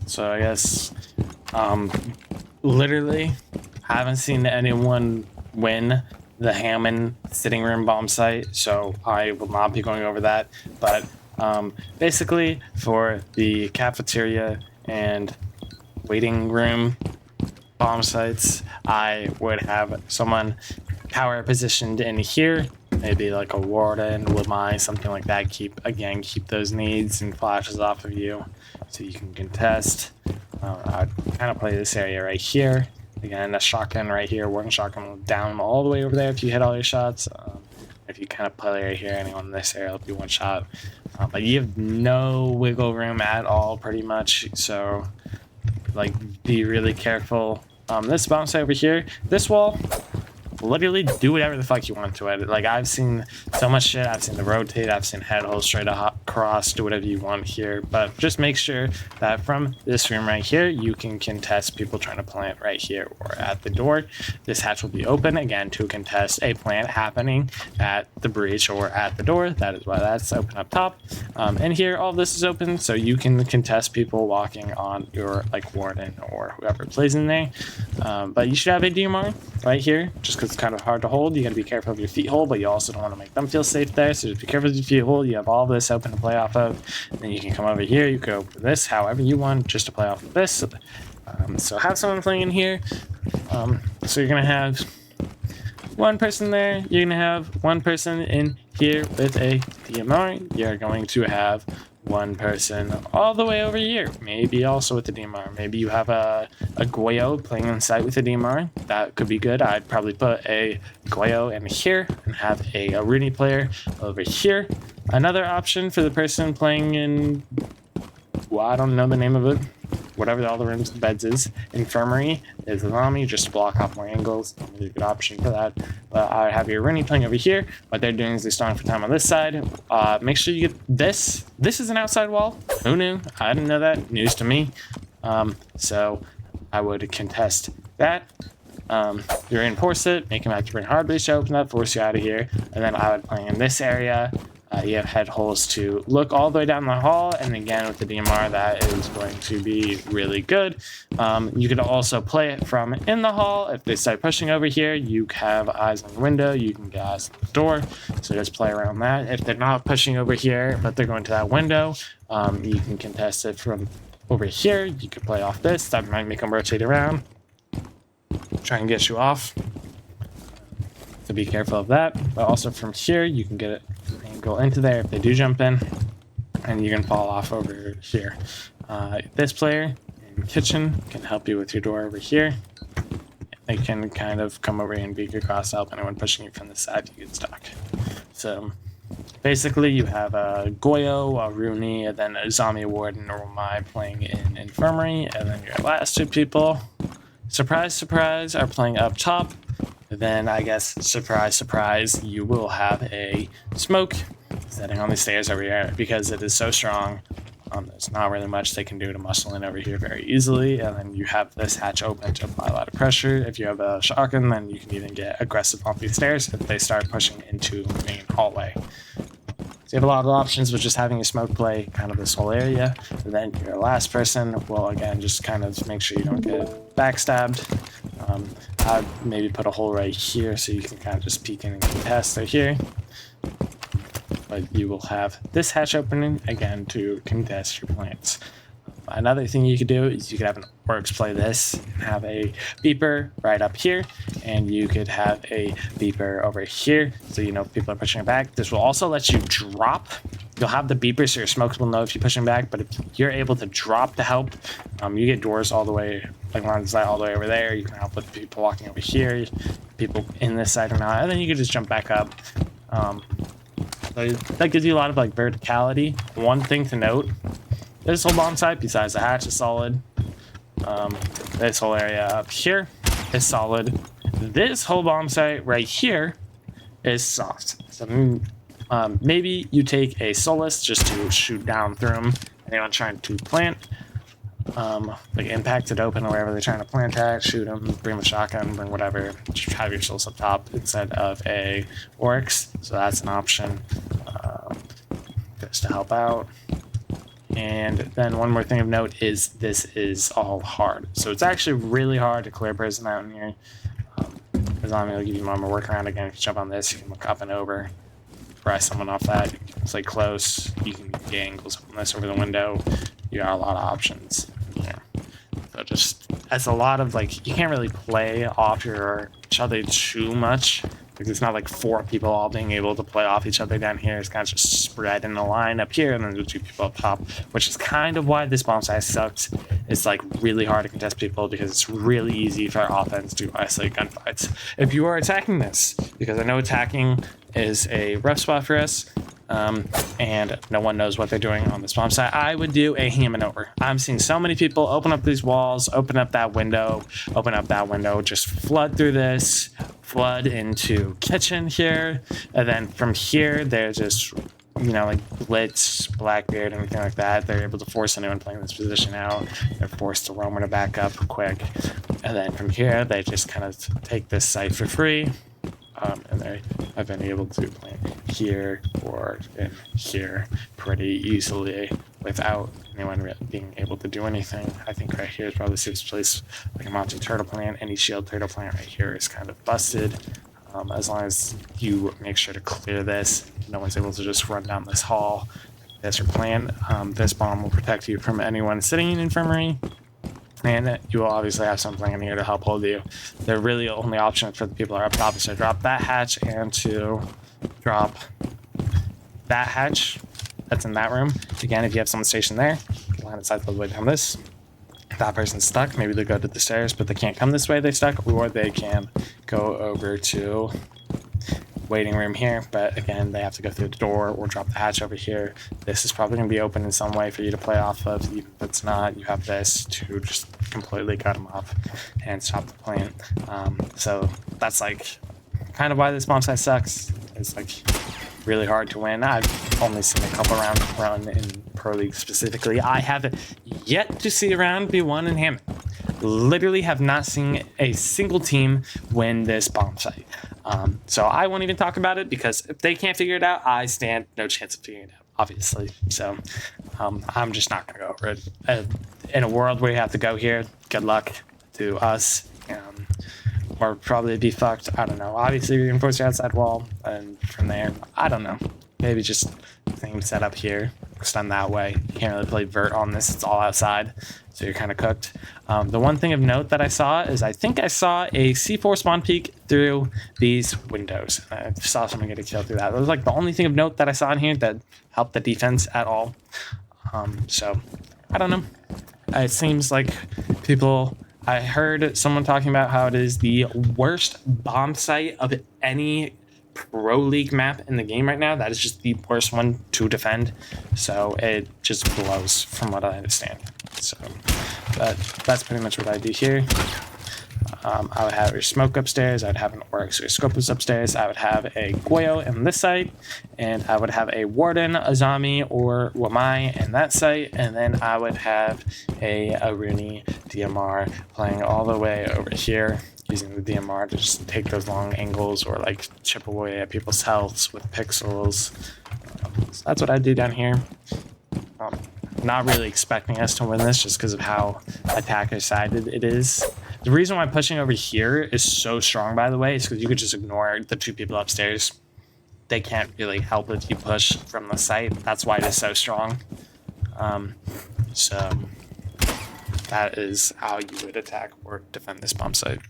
So I guess, um, literally, haven't seen anyone win the Hammond sitting room bomb site, so I will not be going over that. But basically, for the cafeteria and waiting room bomb sites, I would have someone power positioned in here, maybe like a warden, Lamai, something like that. Keep those needs and flashes off of you, so you can contest. I'd kind of play this area right here. Again, a shotgun right here, one shotgun down all the way over there if you hit all your shots. If you kind of play right here, anyone in this area will be one shot. But you have no wiggle room at all, pretty much. So, like, be really careful. This bomb site over here, this wall, literally do whatever the fuck you want to it. Like, I've seen so much shit. I've seen the rotate, I've seen head hold straight across, do whatever you want here. But just make sure that from this room right here, you can contest people trying to plant right here or at the door. This hatch will be open again to contest a plant happening at the breach or at the door. That is why that's open up top. And here, all of this is open, so you can contest people walking on your like warden or whoever plays in there. But you should have a DMR right here, just because it's kind of hard to hold. You got to be careful of your feet hold, but you also don't want to make them feel safe there. So just be careful of your feet hold. You have all this open to play off of. And then you can come over here. You go for this however you want, just to play off of this. So have someone playing in here. So you're gonna have one person there. You're gonna have one person in here with a DMR. You're going to have one person all the way over here, maybe also with the DMR. Maybe you have a Goyo playing on site with a DMR. That could be good. I'd probably put a Goyo in here and have a Rooney player over here. Another option for the person playing in, well, I don't know the name of it, whatever all the rooms and beds is, infirmary is allowing me just to block off more angles. Really a good option for that. But I have your Rooney playing over here. What they're doing is they're stalling for time on this side. Make sure you get this. This is an outside wall. Who knew? I didn't know that. News to me. So I would contest that. You reinforce it, make him have to bring hard breach to open up, force you out of here, and then I would play in this area. You have head holes to look all the way down the hall, and again with the DMR, that is going to be really good. You could also play it from in the hall. If they start pushing over here, you have eyes on the window, you can get eyes on the door, so just play around that. If they're not pushing over here, but they're going to that window, you can contest it from over here. You could play off this, that might make them rotate around, try and get you off. So be careful of that. But also from here, you can get it and go into there if they do jump in, and you can fall off over here. This player in kitchen can help you with your door over here. They can kind of come over and beat your cross help anyone pushing you from the side. You get stuck. So basically, you have a Goyo, a Rooney, and then a Zombie Warden or Mai playing in infirmary, and then your last two people, surprise, surprise, are playing up top. Then I guess, surprise, surprise, you will have a smoke setting on the stairs over here because it is so strong. There's not really much they can do to muscle in over here very easily. And then you have this hatch open to apply a lot of pressure. If you have a shotgun, then you can even get aggressive on these stairs if they start pushing into the main hallway. So you have a lot of options with just having a smoke play kind of this whole area. And then your last person will, again, just kind of make sure you don't get backstabbed. I'd maybe put a hole right here so you can kind of just peek in and contest right here. But you will have this hatch opening, again, to contest your plants. Another thing you could do is you could have an orcs play this and have a beeper right up here, and you could have a beeper over here, so you know people are pushing it back. This will also let you drop. You'll have the beeper so your smokes will know if you're pushing back, but if you're able to drop to help, you get doors all the way, like line of sight all the way over there. You can help with people walking over here, people in this side or not, and then you can just jump back up. So that gives you a lot of like verticality. One thing to note, this whole bomb site, besides the hatch, is solid. This whole area up here is solid. This whole bomb site right here is soft. So maybe you take a Solus just to shoot down through them. Anyone trying to plant, like impact it open or wherever they're trying to plant at, shoot them, bring the shotgun, bring whatever, just have your Solus up top instead of a Oryx. So that's an option just to help out. And then one more thing of note is this is all hard. So it's actually really hard to clear a person out in here. Azami will give you more workaround. Again, if you jump on this, you can look up and over. Pry someone off that. It's like close. You can get angles from this over the window. You got a lot of options here. So just, that's a lot of like, you can't really play off each other too much. Because it's not like 4 people all being able to play off each other down here. It's kind of just spread in a line up here and then the 2 people up top, which is kind of why this bomb site sucks. It's like really hard to contest people because it's really easy for offense to isolate gunfights. If you are attacking this, because I know attacking is a rough spot for us, and no one knows what they're doing on this bomb site, I would do a ham and over. I'm seeing so many people open up these walls, open up that window, just flood through this, flood into kitchen here, and then from here they're just, you know, like Blitz, Blackbeard, anything like that. They're able to force anyone playing this position out. They're forced to roamer to back up quick, and then from here they just kind of take this site for free. And they have been able to plant here or in here pretty easily without anyone really being able to do anything. I think right here is probably the safest place. Like a Monty Turtle plant, any shield turtle plant right here is kind of busted. As long as you make sure to clear this, no one's able to just run down this hall. That's your plan. This bomb will protect you from anyone sitting in infirmary. And you will obviously have something in here to help hold you. The really only option for the people that are up top is to drop that hatch and to drop that hatch that's in that room. Again, if you have someone stationed there, you can line of sight all the way down this. If that person's stuck, maybe they go to the stairs, but they can't come this way, they're stuck, or they can go over to waiting room here, but again, they have to go through the door or drop the hatch over here. This is probably going to be open in some way for you to play off of. Even if it's not, you have this to just completely cut them off and stop the plant. So that's like kind of why this bomb site sucks. It's like really hard to win. I've only seen a couple rounds run in Pro League specifically. I have yet to see a round be won in Hammond. Literally have not seen a single team win this bomb site. So I won't even talk about it because if they can't figure it out, I stand no chance of figuring it out, obviously. So I'm just not going to go over it. In a world where you have to go here, good luck to us. Or probably be fucked. I don't know. Obviously, reinforce your outside wall. And from there, I don't know. Maybe just thing set up here. Extend that way. You can't really play vert on this. It's all outside. So you're kind of cooked. The one thing of note that I saw is I think I saw a C4 spawn peek through these windows. I saw someone get a kill through that. That was like the only thing of note that I saw in here that helped the defense at all. So I don't know. It seems like people... I heard someone talking about how it is the worst bomb site of any Pro League map in the game right now. That is just the worst one to defend. So it just blows from what I understand. So that's pretty much what I do here. I would have your smoke upstairs. I'd have an Oryx or Scopus upstairs. I would have a Goyo in this site. And I would have a Warden, Azami, or Wamai in that site. And then I would have a Aruni DMR playing all the way over here, using the DMR to just take those long angles or like chip away at people's healths with pixels. So that's what I do down here. Not really expecting us to win this just because of how attacker-sided it is. The reason why pushing over here is so strong, by the way, is because you could just ignore the 2 people upstairs. They can't really help if you push from the site. That's why it is so strong. So that is how you would attack or defend this bomb site.